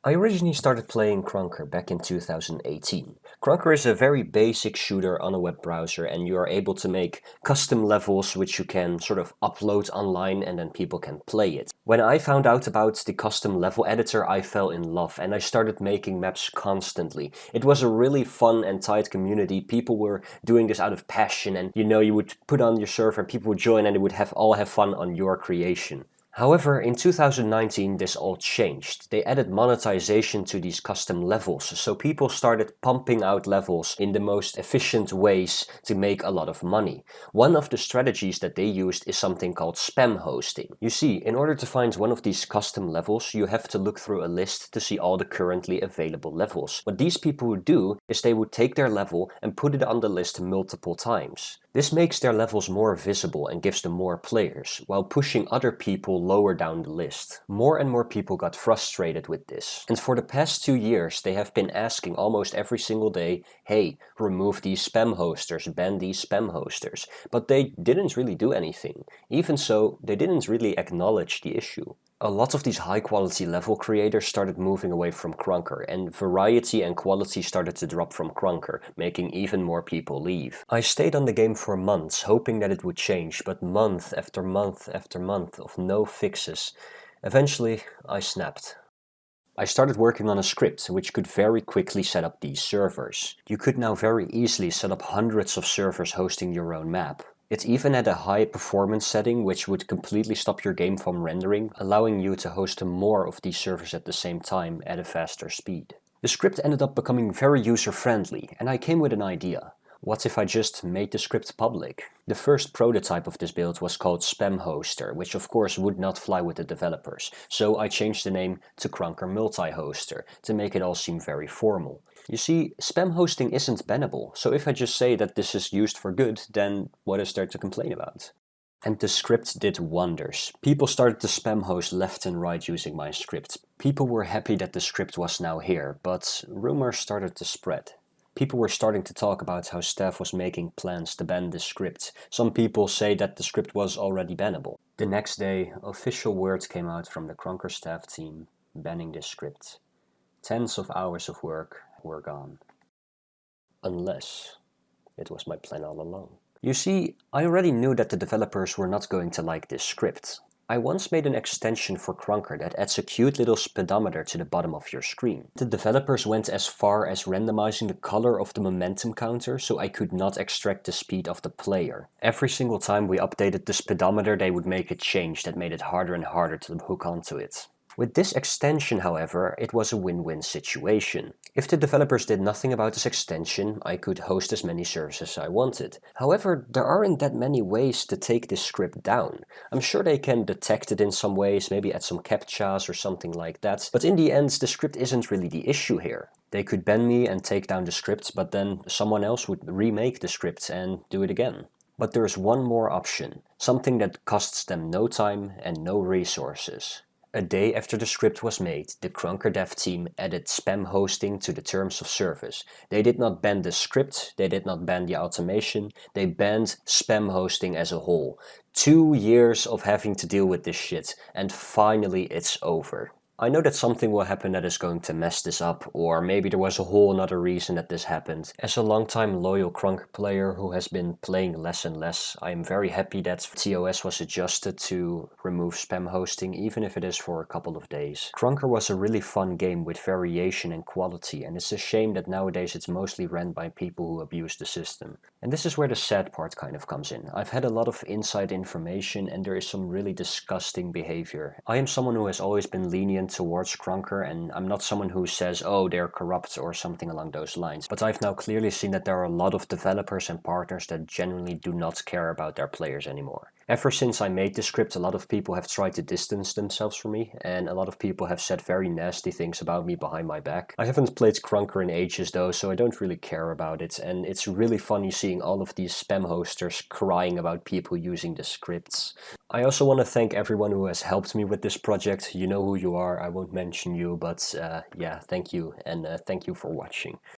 I originally started playing Krunker back in 2018. Krunker is a very basic shooter on a web browser, and you are able to make custom levels which you can sort of upload online and then people can play it. When I found out about the custom level editor, I fell in love and I started making maps constantly. It was a really fun and tight community. People were doing this out of passion, and you would put on your server and people would join and they would all have fun on your creation. However, in 2019 this all changed. They added monetization to these custom levels, so people started pumping out levels in the most efficient ways to make a lot of money. One of the strategies that they used is something called spam hosting. You see, in order to find one of these custom levels, you have to look through a list to see all the currently available levels. What these people would do is they would take their level and put it on the list multiple times. This makes their levels more visible and gives them more players, while pushing other people lower down the list. More and more people got frustrated with this. And for the past 2 years they have been asking almost every single day, hey, remove these spam hosters, ban these spam hosters. But they didn't really do anything. Even so, they didn't really acknowledge the issue. A lot of these high quality level creators started moving away from Krunker, and variety and quality started to drop from Krunker, making even more people leave. I stayed on the game for months, hoping that it would change, but month after month after month of no fixes. Eventually, I snapped. I started working on a script which could very quickly set up these servers. You could now very easily set up hundreds of servers hosting your own map. It even had a high performance setting which would completely stop your game from rendering, allowing you to host more of these servers at the same time at a faster speed. The script ended up becoming very user-friendly, and I came with an idea. What if I just made the script public? The first prototype of this build was called Spam Hoster, which of course would not fly with the developers, so I changed the name to Krunker Multi-Hoster to make it all seem very formal. You see, spam hosting isn't bannable, so if I just say that this is used for good, then what is there to complain about? And the script did wonders. People started to spam host left and right using my script. People were happy that the script was now here, but rumors started to spread. People were starting to talk about how staff was making plans to ban the script. Some people say that the script was already bannable. The next day, official word came out from the Krunker staff team banning this script. Tens of hours of work were gone. Unless it was my plan all along. You see, I already knew that the developers were not going to like this script. I once made an extension for Krunker that adds a cute little speedometer to the bottom of your screen. The developers went as far as randomizing the color of the momentum counter so I could not extract the speed of the player. Every single time we updated the speedometer they would make a change that made it harder and harder to hook onto it. With this extension, however, it was a win-win situation. If the developers did nothing about this extension, I could host as many servers as I wanted. However, there aren't that many ways to take this script down. I'm sure they can detect it in some ways, maybe add some captchas or something like that, but in the end the script isn't really the issue here. They could ban me and take down the script, but then someone else would remake the script and do it again. But there's one more option, something that costs them no time and no resources. A day after the script was made, the Krunker dev team added spam hosting to the terms of service. They did not ban the script, they did not ban the automation, they banned spam hosting as a whole. 2 years of having to deal with this shit, and finally it's over. I know that something will happen that is going to mess this up, or maybe there was a whole another reason that this happened. As a longtime loyal Krunker player who has been playing less and less, I am very happy that TOS was adjusted to remove spam hosting, even if it is for a couple of days. Krunker was a really fun game with variation and quality, and it's a shame that nowadays it's mostly ran by people who abuse the system. And this is where the sad part kind of comes in. I've had a lot of inside information and there is some really disgusting behavior. I am someone who has always been lenient towards Krunker, and I'm not someone who says, oh, they're corrupt or something along those lines. But I've now clearly seen that there are a lot of developers and partners that genuinely do not care about their players anymore. Ever since I made the script, a lot of people have tried to distance themselves from me, and a lot of people have said very nasty things about me behind my back. I haven't played Krunker in ages though, so I don't really care about it, and it's really funny seeing all of these spam hosters crying about people using the scripts. I also want to thank everyone who has helped me with this project. You know who you are, I won't mention you, but yeah, thank you, and thank you for watching.